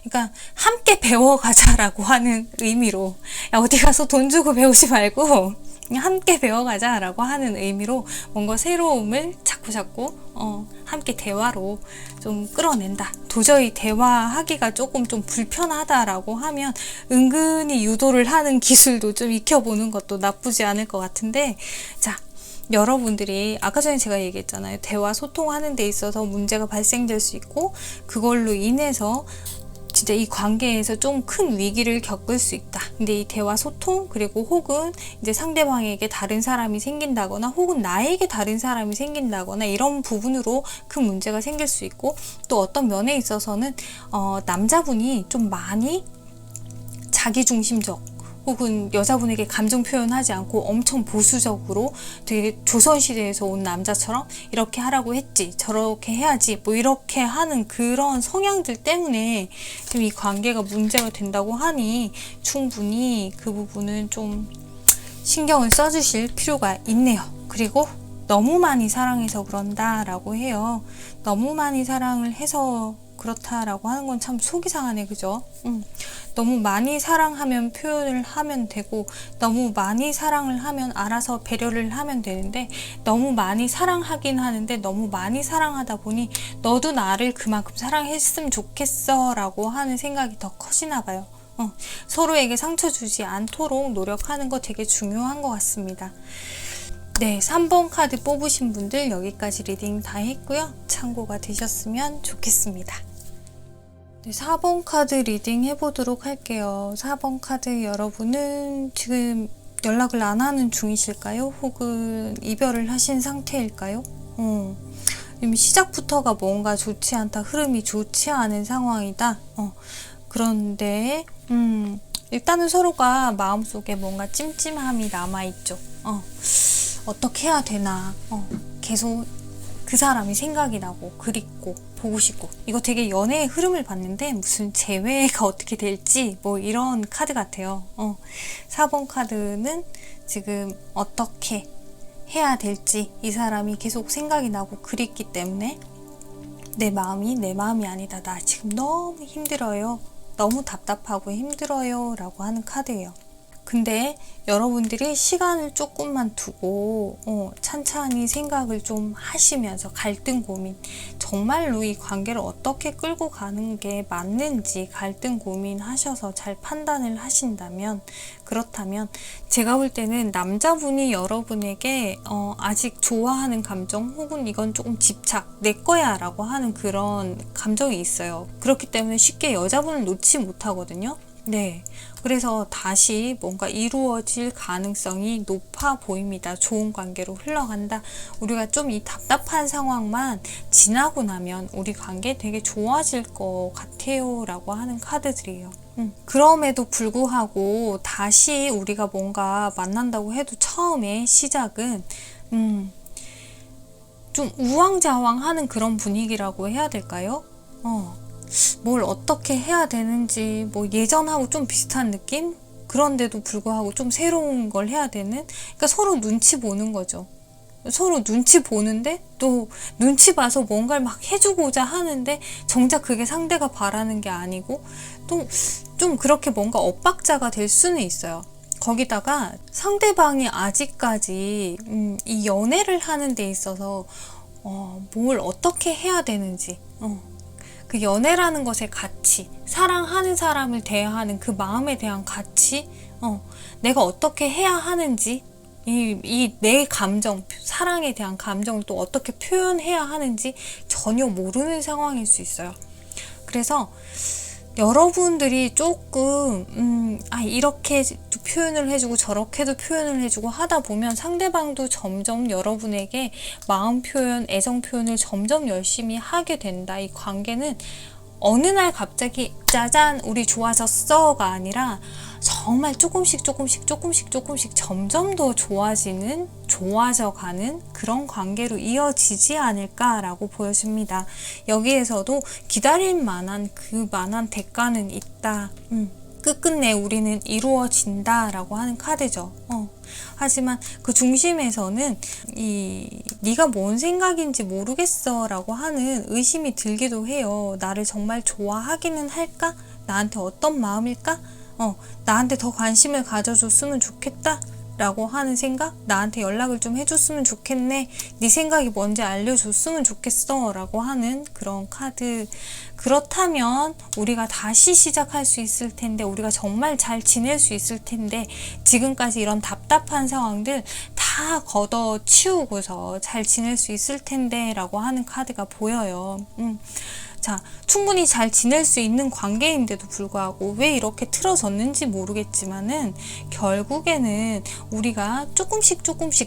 Speaker 1: 그러니까 함께 배워가자라고 하는 의미로, 야, 어디 가서 돈 주고 배우지 말고 그냥 함께 배워가자 라고 하는 의미로 뭔가 새로움을 자꾸 함께 대화로 좀 끌어낸다. 도저히 대화하기가 조금 좀 불편하다라고 하면 은근히 유도를 하는 기술도 좀 익혀보는 것도 나쁘지 않을 것 같은데, 자, 여러분들이 아까 전에 제가 얘기했잖아요. 대화 소통하는 데 있어서 문제가 발생될 수 있고 그걸로 인해서 진짜 이 관계에서 좀 큰 위기를 겪을 수 있다. 근데 이 대화 소통 그리고 혹은 이제 상대방에게 다른 사람이 생긴다거나 혹은 나에게 다른 사람이 생긴다거나 이런 부분으로 큰 문제가 생길 수 있고, 또 어떤 면에 있어서는 남자분이 좀 많이 자기중심적 혹은 여자분에게 감정 표현하지 않고 엄청 보수적으로 되게 조선시대에서 온 남자처럼 이렇게 하라고 했지 저렇게 해야지 뭐 이렇게 하는 그런 성향들 때문에 좀 이 관계가 문제가 된다고 하니 충분히 그 부분은 좀 신경을 써주실 필요가 있네요. 그리고 너무 많이 사랑해서 그런다라고 해요. 너무 많이 사랑을 해서 그렇다라고 하는 건 참 속이 상하네, 그죠? 너무 많이 사랑하면 표현을 하면 되고 너무 많이 사랑을 하면 알아서 배려를 하면 되는데, 너무 많이 사랑하긴 하는데 너무 많이 사랑하다 보니 너도 나를 그만큼 사랑했으면 좋겠어 라고 하는 생각이 더 커지나 봐요. 서로에게 상처 주지 않도록 노력하는 거 되게 중요한 것 같습니다. 네, 3번 카드 뽑으신 분들 여기까지 리딩 다 했고요. 참고가 되셨으면 좋겠습니다. 네, 4번 카드 리딩 해보도록 할게요. 4번 카드 여러분은 지금 연락을 안 하는 중이실까요? 혹은 이별을 하신 상태일까요? 시작부터가 뭔가 좋지 않다, 흐름이 좋지 않은 상황이다. 그런데 일단은 서로가 마음속에 뭔가 찜찜함이 남아있죠. 어떻게 해야 되나, 계속 그 사람이 생각이 나고 그립고 보고 싶고, 이거 되게 연애의 흐름을 봤는데 무슨 재회가 어떻게 될지 뭐 이런 카드 같아요. 4번 카드는 지금 어떻게 해야 될지, 이 사람이 계속 생각이 나고 그립기 때문에 내 마음이 아니다, 나 지금 너무 힘들어요, 너무 답답하고 힘들어요 라고 하는 카드예요. 근데 여러분들이 시간을 조금만 두고 찬찬히 생각을 좀 하시면서 갈등 고민, 정말로 이 관계를 어떻게 끌고 가는 게 맞는지 갈등 고민하셔서 잘 판단을 하신다면, 그렇다면 제가 볼 때는 남자분이 여러분에게 아직 좋아하는 감정 혹은 이건 조금 집착, 내 거야 라고 하는 그런 감정이 있어요. 그렇기 때문에 쉽게 여자분을 놓지 못하거든요. 네, 그래서 다시 뭔가 이루어질 가능성이 높아 보입니다. 좋은 관계로 흘러간다. 우리가 좀 이 답답한 상황만 지나고 나면 우리 관계 되게 좋아질 것 같아요 라고 하는 카드들이에요. 그럼에도 불구하고 다시 우리가 뭔가 만난다고 해도 처음에 시작은 좀 우왕좌왕하는 그런 분위기라고 해야 될까요? 뭘 어떻게 해야 되는지, 뭐 예전하고 좀 비슷한 느낌? 그런데도 불구하고 좀 새로운 걸 해야 되는? 그러니까 서로 눈치 보는 거죠. 서로 눈치 보는데 또 눈치 봐서 뭔가를 막 해주고자 하는데 정작 그게 상대가 바라는 게 아니고 또 좀 그렇게 뭔가 엇박자가 될 수는 있어요. 거기다가 상대방이 아직까지 이 연애를 하는 데 있어서 뭘 어떻게 해야 되는지, 그 연애라는 것의 가치, 사랑하는 사람을 대하는 그 마음에 대한 가치, 내가 어떻게 해야 하는지, 이 내 감정, 사랑에 대한 감정을 또 어떻게 표현해야 하는지 전혀 모르는 상황일 수 있어요. 그래서 여러분들이 조금 이렇게도 표현을 해주고 저렇게도 표현을 해주고 하다 보면 상대방도 점점 여러분에게 마음 표현, 애정 표현을 점점 열심히 하게 된다. 이 관계는 어느 날 갑자기 짜잔 우리 좋아졌어가 아니라 정말 조금씩 점점 더 좋아져가는 그런 관계로 이어지지 않을까라고 보여집니다. 여기에서도 기다릴 만한 그만한 대가는 있다. 끝끝내 우리는 이루어진다 라고 하는 카드죠. 하지만 그 중심에서는 네가 뭔 생각인지 모르겠어 라고 하는 의심이 들기도 해요. 나를 정말 좋아하기는 할까? 나한테 어떤 마음일까? 나한테 더 관심을 가져줬으면 좋겠다. 라고 하는 생각? 나한테 연락을 좀 해줬으면 좋겠네. 네 생각이 뭔지 알려줬으면 좋겠어. 라고 하는 그런 카드. 그렇다면 우리가 다시 시작할 수 있을 텐데, 우리가 정말 잘 지낼 수 있을 텐데, 지금까지 이런 답답한 상황들 다 걷어치우고서 잘 지낼 수 있을 텐데 라고 하는 카드가 보여요. 자, 충분히 잘 지낼 수 있는 관계인데도 불구하고 왜 이렇게 틀어졌는지 모르겠지만은 결국에는 우리가 조금씩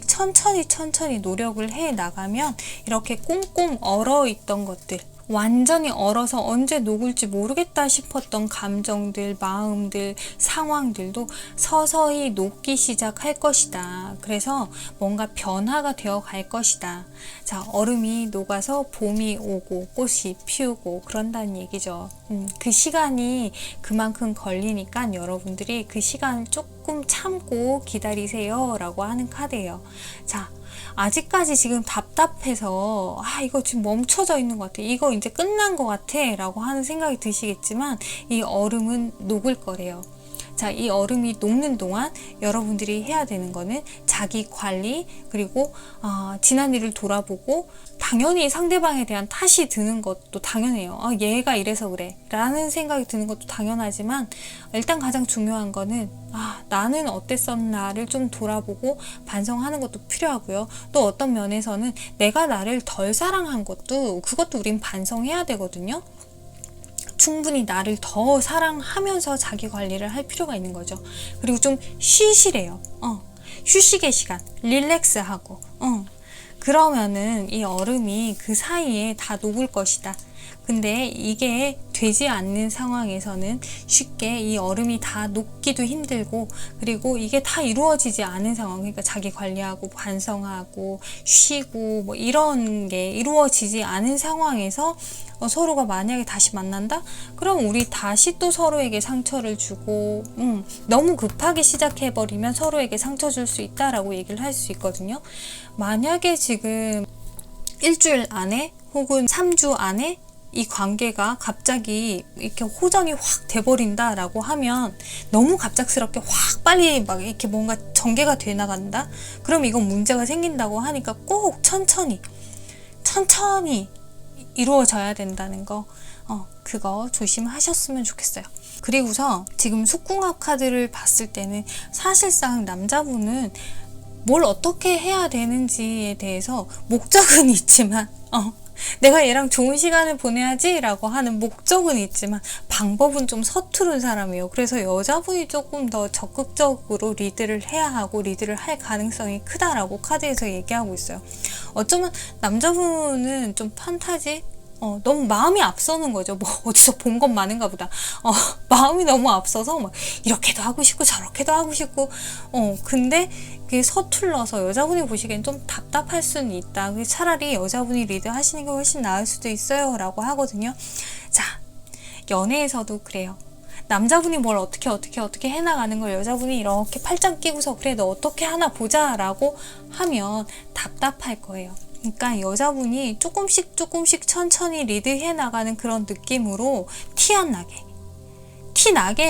Speaker 1: 천천히 노력을 해 나가면 이렇게 꽁꽁 얼어 있던 것들, 완전히 얼어서 언제 녹을지 모르겠다 싶었던 감정들, 마음들, 상황들도 서서히 녹기 시작할 것이다. 그래서 뭔가 변화가 되어 갈 것이다. 자, 얼음이 녹아서 봄이 오고 꽃이 피우고 그런다는 얘기죠. 그 시간이 그만큼 걸리니까 여러분들이 그 시간을 조금 참고 기다리세요 라고 하는 카드예요. 자, 아직까지 지금 답답해서 이거 지금 멈춰져 있는 것 같아, 이거 이제 끝난 것 같아 라고 하는 생각이 드시겠지만 이 얼음은 녹을 거래요. 자, 이 얼음이 녹는 동안 여러분들이 해야 되는 거는 자기 관리, 그리고 지난 일을 돌아보고, 당연히 상대방에 대한 탓이 드는 것도 당연해요. 얘가 이래서 그래 라는 생각이 드는 것도 당연하지만, 일단 가장 중요한 거는 나는 어땠었나를 좀 돌아보고 반성하는 것도 필요하고요. 또 어떤 면에서는 내가 나를 덜 사랑한 것도, 그것도 우린 반성해야 되거든요. 충분히 나를 더 사랑하면서 자기 관리를 할 필요가 있는 거죠. 그리고 좀 쉬시래요. 휴식의 시간, 릴렉스하고. 그러면은 이 얼음이 그 사이에 다 녹을 것이다. 근데 이게 되지 않는 상황에서는 쉽게 이 얼음이 다 녹기도 힘들고, 그리고 이게 다 이루어지지 않은 상황, 그러니까 자기 관리하고 반성하고 쉬고 뭐 이런 게 이루어지지 않은 상황에서 서로가 만약에 다시 만난다? 그럼 우리 다시 또 서로에게 상처를 주고, 너무 급하게 시작해버리면 서로에게 상처 줄 수 있다라고 얘기를 할 수 있거든요. 만약에 지금 일주일 안에 혹은 3주 안에 이 관계가 갑자기 이렇게 호전이 확 돼버린다라고 하면, 너무 갑작스럽게 확 빨리 막 이렇게 뭔가 전개가 돼 나간다? 그럼 이건 문제가 생긴다고 하니까 꼭 천천히 이루어져야 된다는 거, 그거 조심하셨으면 좋겠어요. 그리고서 지금 속궁합 카드를 봤을 때는 사실상 남자분은 뭘 어떻게 해야 되는지에 대해서 목적은 있지만, 내가 얘랑 좋은 시간을 보내야지 라고 하는 목적은 있지만 방법은 좀 서투른 사람이에요. 그래서 여자분이 조금 더 적극적으로 리드를 해야 하고 리드를 할 가능성이 크다라고 카드에서 얘기하고 있어요. 어쩌면 남자분은 좀 판타지? 너무 마음이 앞서는 거죠. 뭐 어디서 본 것 많은가 보다. 마음이 너무 앞서서 막 이렇게도 하고 싶고 저렇게도 하고 싶고, 근데 그게 서툴러서 여자분이 보시기엔 좀 답답할 수는 있다. 차라리 여자분이 리드 하시는 게 훨씬 나을 수도 있어요 라고 하거든요. 자, 연애에서도 그래요. 남자분이 뭘 어떻게 해나가는 걸 여자분이 이렇게 팔짱 끼고서 그래 너 어떻게 하나 보자 라고 하면 답답할 거예요. 그러니까 여자분이 조금씩 천천히 리드해 나가는 그런 느낌으로 티 안 나게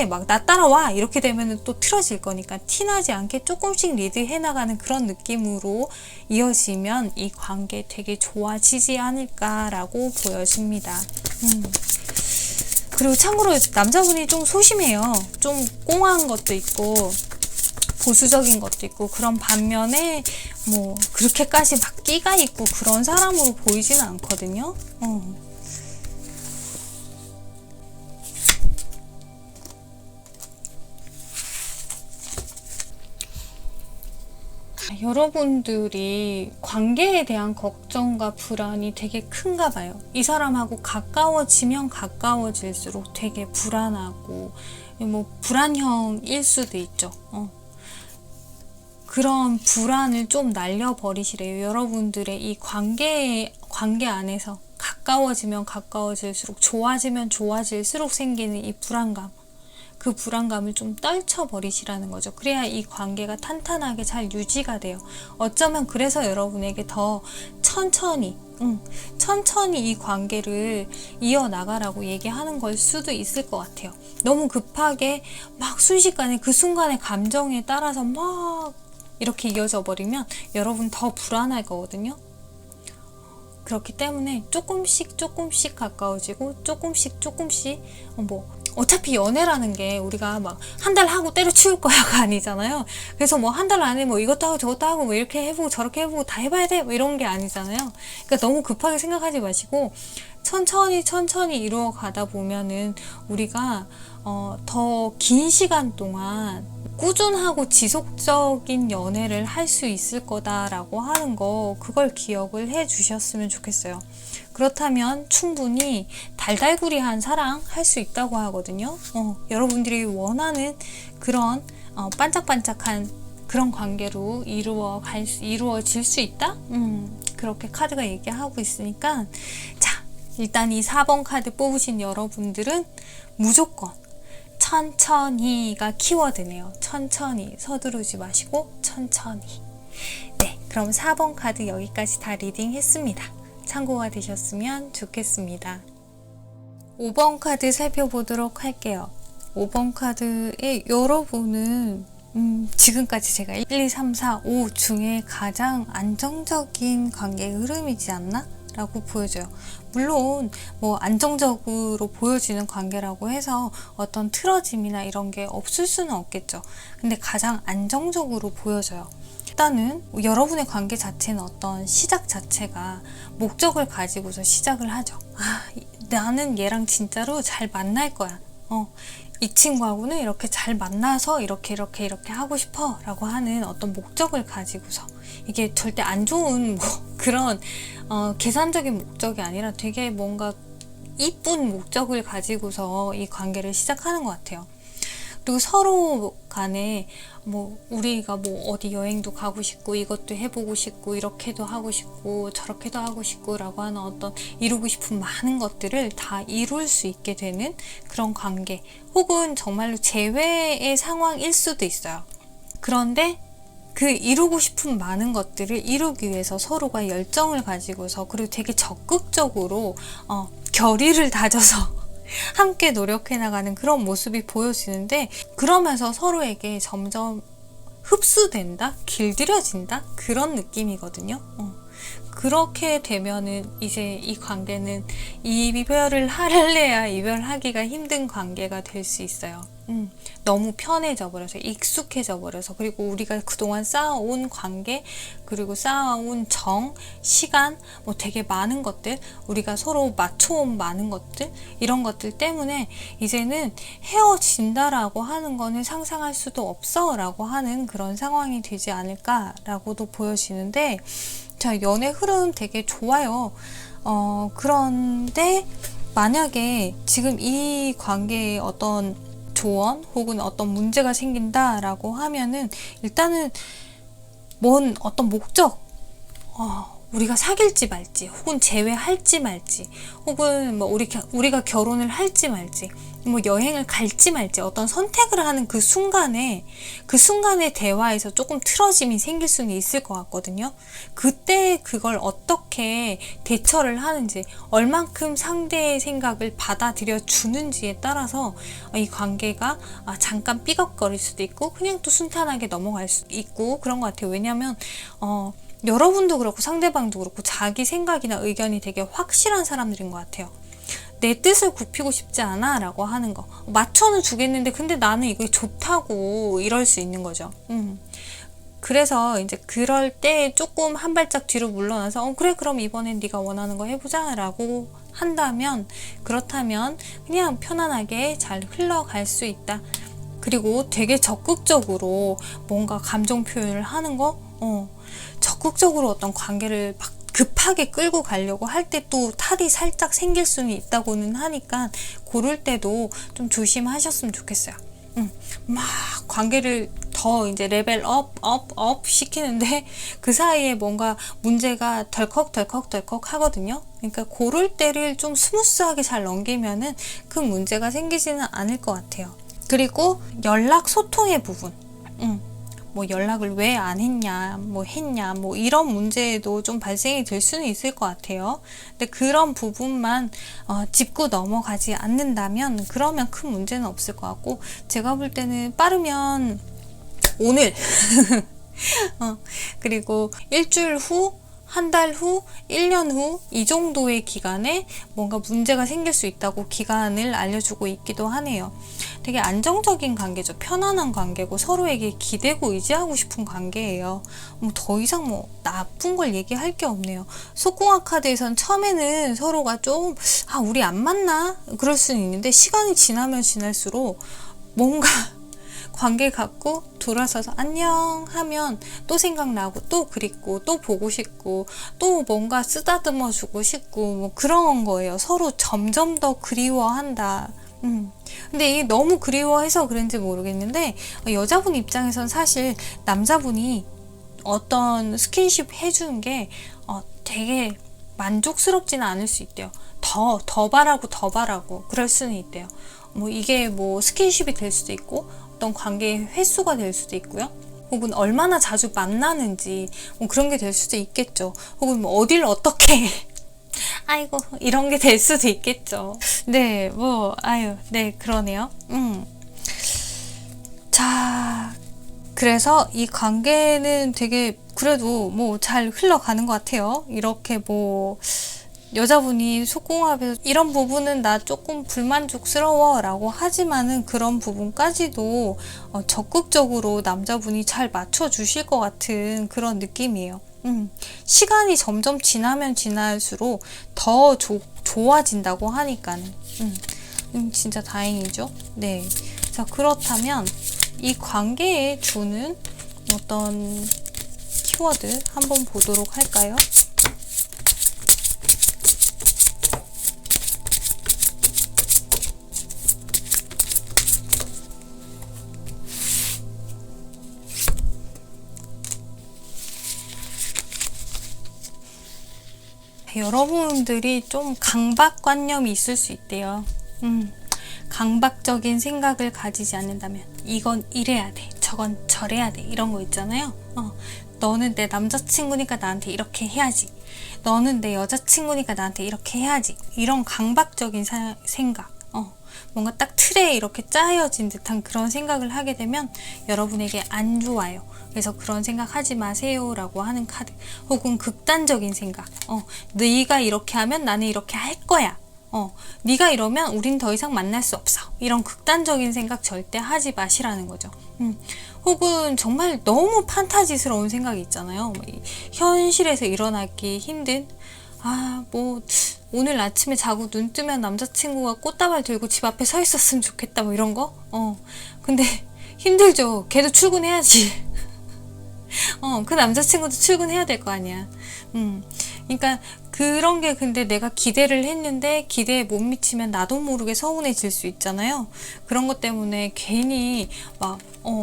Speaker 1: 막 나 따라와 이렇게 되면 또 틀어질 거니까 티나지 않게 조금씩 리드해 나가는 그런 느낌으로 이어지면 이 관계 되게 좋아지지 않을까라고 보여집니다. 그리고 참고로 남자분이 좀 소심해요. 좀 꽁한 것도 있고 보수적인 것도 있고, 그런 반면에 뭐 그렇게까지 막 끼가 있고 그런 사람으로 보이지는 않거든요. 여러분들이 관계에 대한 걱정과 불안이 되게 큰가 봐요. 이 사람하고 가까워지면 가까워질수록 되게 불안하고, 뭐 불안형일 수도 있죠. 그런 불안을 좀 날려버리시래요. 여러분들의 이 관계 안에서 가까워지면 가까워질수록, 좋아지면 좋아질수록 생기는 이 불안감, 그 불안감을 좀 떨쳐버리시라는 거죠. 그래야 이 관계가 탄탄하게 잘 유지가 돼요. 어쩌면 그래서 여러분에게 더 천천히 이 관계를 이어나가라고 얘기하는 걸 수도 있을 것 같아요. 너무 급하게 막 순식간에 그 순간의 감정에 따라서 막 이렇게 이어져 버리면 여러분 더 불안할 거거든요. 그렇기 때문에 조금씩 가까워지고 조금씩 뭐 어차피 연애라는 게 우리가 막 한 달 하고 때려치울 거야가 아니잖아요. 그래서 뭐 한 달 안에 뭐 이것도 하고 저것도 하고 뭐 이렇게 해보고 저렇게 해보고 다 해봐야 돼 뭐 이런 게 아니잖아요. 그러니까 너무 급하게 생각하지 마시고 천천히 이루어 가다 보면은 우리가 더 긴 시간 동안 꾸준하고 지속적인 연애를 할 수 있을 거다라고 하는 거, 그걸 기억을 해 주셨으면 좋겠어요. 그렇다면 충분히 달달구리한 사랑 할 수 있다고 하거든요. 여러분들이 원하는 그런 반짝반짝한 그런 관계로 이루어질 수 있다? 그렇게 카드가 얘기하고 있으니까, 자, 일단 이 4번 카드 뽑으신 여러분들은 무조건 천천히가 키워드네요. 천천히, 서두르지 마시고 천천히. 네, 그럼 4번 카드 여기까지 다 리딩 했습니다. 참고가 되셨으면 좋겠습니다. 5번 카드 살펴보도록 할게요. 5번 카드의 여러분은 지금까지 제가 1, 2, 3, 4, 5 중에 가장 안정적인 관계의 흐름이지 않나? 라고 보여져요. 물론 뭐 안정적으로 보여지는 관계라고 해서 어떤 틀어짐이나 이런 게 없을 수는 없겠죠. 근데 가장 안정적으로 보여져요. 일단은 여러분의 관계 자체는 어떤 시작 자체가 목적을 가지고서 시작을 하죠. 나는 얘랑 진짜로 잘 만날 거야. 이 친구하고는 이렇게 잘 만나서 이렇게 하고 싶어 라고 하는 어떤 목적을 가지고서, 이게 절대 안 좋은 뭐 그런 계산적인 목적이 아니라 되게 뭔가 이쁜 목적을 가지고서 이 관계를 시작하는 것 같아요. 그리고 서로 간에 뭐 우리가 뭐 어디 여행도 가고 싶고 이것도 해보고 싶고 이렇게도 하고 싶고 저렇게도 하고 싶고 라고 하는 어떤 이루고 싶은 많은 것들을 다 이룰 수 있게 되는 그런 관계, 혹은 정말로 재회의 상황일 수도 있어요. 그런데 그 이루고 싶은 많은 것들을 이루기 위해서 서로가 열정을 가지고서, 그리고 되게 적극적으로 결의를 다져서 함께 노력해 나가는 그런 모습이 보여지는데, 그러면서 서로에게 점점 흡수된다? 길들여진다? 그런 느낌이거든요. 그렇게 되면은 이제 이 관계는 이별을 할래야 이별하기가 힘든 관계가 될 수 있어요. 너무 편해져 버려서, 익숙해져 버려서, 그리고 우리가 그동안 쌓아온 관계, 그리고 쌓아온 정, 시간, 뭐 되게 많은 것들, 우리가 서로 맞춰온 많은 것들, 이런 것들 때문에 이제는 헤어진다라고 하는 거는 상상할 수도 없어 라고 하는 그런 상황이 되지 않을까라고도 보여지는데, 자, 연애 흐름 되게 좋아요. 그런데 만약에 지금 이 관계에 어떤 조언 혹은 어떤 문제가 생긴다라고 하면은, 일단은 어떤 목적, 우리가 사귈지 말지, 혹은 재회할지 말지, 혹은 뭐 우리가 결혼을 할지 말지, 뭐 여행을 갈지 말지, 어떤 선택을 하는 그 순간에 대화에서 조금 틀어짐이 생길 수는 있을 것 같거든요. 그때 그걸 어떻게 대처를 하는지, 얼만큼 상대의 생각을 받아들여 주는지에 따라서 이 관계가 잠깐 삐걱거릴 수도 있고 그냥 또 순탄하게 넘어갈 수도 있고 그런 것 같아요. 왜냐하면 여러분도 그렇고 상대방도 그렇고 자기 생각이나 의견이 되게 확실한 사람들인 것 같아요. 내 뜻을 굽히고 싶지 않아 라고 하는 거, 맞춰는 주겠는데 근데 나는 이게 좋다고 이럴 수 있는 거죠. 그래서 이제 그럴 때 조금 한 발짝 뒤로 물러나서 그래, 그럼 이번엔 네가 원하는 거 해보자 라고 한다면, 그렇다면 그냥 편안하게 잘 흘러갈 수 있다. 그리고 되게 적극적으로 뭔가 감정 표현을 하는 거, 적극적으로 어떤 관계를 막 급하게 끌고 가려고 할 때 또 탈이 살짝 생길 수는 있다고는 하니까, 그럴 때도 좀 조심하셨으면 좋겠어요. 막 관계를 더 이제 레벨 업 시키는데 그 사이에 뭔가 문제가 덜컥 하거든요. 그러니까 그럴 때를 좀 스무스하게 잘 넘기면은 큰 문제가 생기지는 않을 것 같아요. 그리고 연락 소통의 부분, 뭐 연락을 왜 안 했냐, 뭐 했냐, 뭐 이런 문제도 좀 발생이 될 수는 있을 것 같아요. 근데 그런 부분만 짚고 넘어가지 않는다면 그러면 큰 문제는 없을 것 같고, 제가 볼 때는 빠르면 오늘 그리고 일주일 후, 한 달 후, 1년 후 이 정도의 기간에 뭔가 문제가 생길 수 있다고 기간을 알려주고 있기도 하네요. 되게 안정적인 관계죠. 편안한 관계고 서로에게 기대고 의지하고 싶은 관계예요. 뭐 더 이상 뭐 나쁜 걸 얘기할 게 없네요. 속궁합 카드에선 처음에는 서로가 좀 우리 안 맞나? 그럴 수는 있는데 시간이 지나면 지날수록 뭔가 관계 갖고 돌아서서 안녕 하면 또 생각나고 또 그립고 또 보고 싶고 또 뭔가 쓰다듬어 주고 싶고 뭐 그런 거예요. 서로 점점 더 그리워한다. 근데 이게 너무 그리워해서 그런지 모르겠는데 여자분 입장에선 사실 남자분이 어떤 스킨십 해주는 게 되게 만족스럽지는 않을 수 있대요. 더 바라고 그럴 수는 있대요. 뭐 이게 뭐 스킨십이 될 수도 있고 어떤 관계의 횟수가 될 수도 있고요. 혹은 얼마나 자주 만나는지 뭐 그런 게 될 수도 있겠죠. 혹은 뭐 어딜 어떻게 아이고 이런 게 될 수도 있겠죠. 네, 네, 그러네요. 자, 그래서 이 관계는 되게 그래도 뭐 잘 흘러가는 것 같아요. 이렇게 뭐 여자분이 속궁합에서 이런 부분은 나 조금 불만족스러워 라고 하지만은 그런 부분까지도 적극적으로 남자분이 잘 맞춰주실 것 같은 그런 느낌이에요. 시간이 점점 지나면 지날수록 더 좋아진다고 하니까는 진짜 다행이죠. 네. 자, 그렇다면 이 관계에 주는 어떤 키워드 한번 보도록 할까요? 여러분들이 좀 강박관념이 있을 수 있대요. 강박적인 생각을 가지지 않는다면 이건 이래야 돼, 저건 저래야 돼 이런 거 있잖아요. 너는 내 남자친구니까 나한테 이렇게 해야지, 너는 내 여자친구니까 나한테 이렇게 해야지, 이런 강박적인 생각, 뭔가 딱 틀에 이렇게 짜여진 듯한 그런 생각을 하게 되면 여러분에게 안 좋아요. 그래서 그런 생각 하지 마세요 라고 하는 카드. 혹은 극단적인 생각, 네가 이렇게 하면 나는 이렇게 할 거야, 네가 이러면 우린 더 이상 만날 수 없어, 이런 극단적인 생각 절대 하지 마시라는 거죠. 혹은 정말 너무 판타지스러운 생각이 있잖아요. 현실에서 일어나기 힘든, 뭐 오늘 아침에 자고 눈 뜨면 남자친구가 꽃다발 들고 집 앞에 서 있었으면 좋겠다 뭐 이런 거. 근데 힘들죠. 걔도 출근해야지. 그 남자친구도 출근해야 될 거 아니야. 그러니까 그런 게, 근데 내가 기대를 했는데 기대에 못 미치면 나도 모르게 서운해질 수 있잖아요. 그런 것 때문에 괜히 막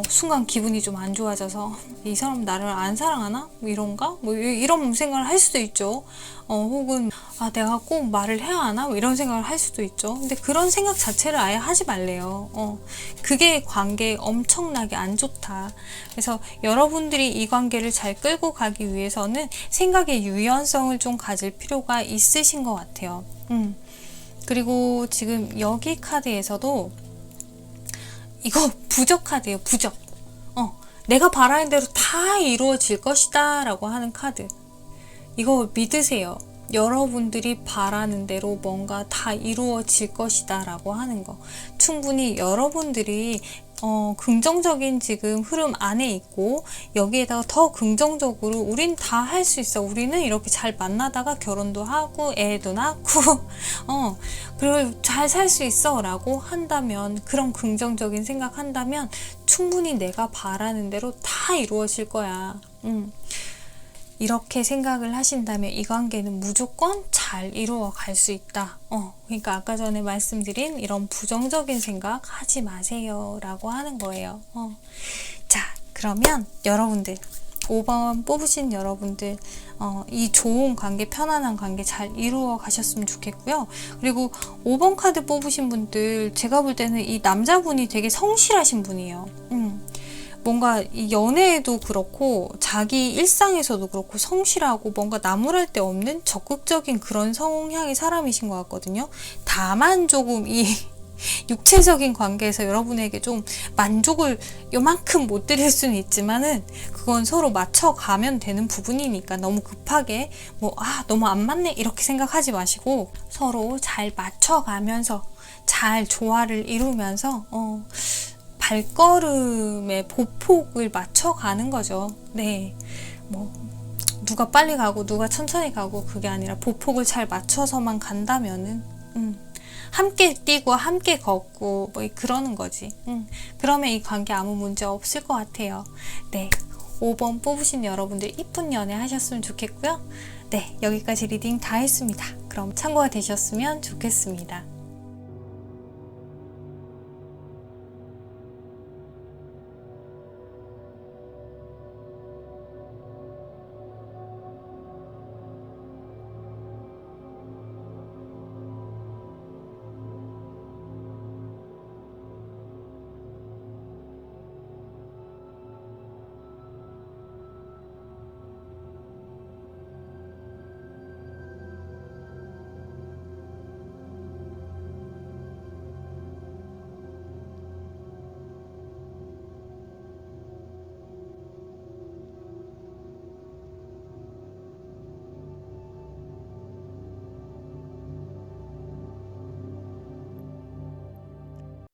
Speaker 1: 순간 기분이 좀 안 좋아져서 이 사람 나를 안 사랑하나? 뭐 이런가? 뭐 이런 생각을 할 수도 있죠. 혹은 내가 꼭 말을 해야 하나? 뭐 이런 생각을 할 수도 있죠. 근데 그런 생각 자체를 아예 하지 말래요. 그게 관계에 엄청나게 안 좋다. 그래서 여러분들이 이 관계를 잘 끌고 가기 위해서는 생각의 유연성을 좀 가질 필요가 있으신 것 같아요. 그리고 지금 여기 카드에서도 이거 부적 카드예요. 부적. 내가 바라는 대로 다 이루어질 것이다 라고 하는 카드. 이거 믿으세요. 여러분들이 바라는 대로 뭔가 다 이루어질 것이다 라고 하는 거. 충분히 여러분들이 긍정적인 지금 흐름 안에 있고, 여기에다가 더 긍정적으로 우린 다 할 수 있어, 우리는 이렇게 잘 만나다가 결혼도 하고 애도 낳고 그리고 잘 살 수 있어 라고 한다면, 그런 긍정적인 생각 한다면 충분히 내가 바라는 대로 다 이루어질 거야. 이렇게 생각을 하신다면 이 관계는 무조건 잘 이루어 갈 수 있다. 그러니까 아까 전에 말씀드린 이런 부정적인 생각 하지 마세요 라고 하는 거예요. 자, 그러면 여러분들 5번 뽑으신 여러분들 이 좋은 관계, 편안한 관계 잘 이루어 가셨으면 좋겠고요. 그리고 5번 카드 뽑으신 분들, 제가 볼 때는 이 남자분이 되게 성실하신 분이에요. 뭔가 이 연애에도 그렇고 자기 일상에서도 그렇고 성실하고 뭔가 나무랄 데 없는 적극적인 그런 성향의 사람이신 것 같거든요. 다만 조금 이 육체적인 관계에서 여러분에게 좀 만족을 요만큼 못 드릴 수는 있지만은 그건 서로 맞춰가면 되는 부분이니까 너무 급하게 너무 안 맞네 이렇게 생각하지 마시고 서로 잘 맞춰가면서 잘 조화를 이루면서 발걸음의 보폭을 맞춰가는 거죠. 네, 누가 빨리 가고 누가 천천히 가고 그게 아니라 보폭을 잘 맞춰서만 간다면은 함께 뛰고 함께 걷고 그러는 거지. 그러면 이 관계 아무 문제 없을 것 같아요. 네, 5번 뽑으신 여러분들 이쁜 연애 하셨으면 좋겠고요. 네, 여기까지 리딩 다 했습니다. 그럼 참고가 되셨으면 좋겠습니다.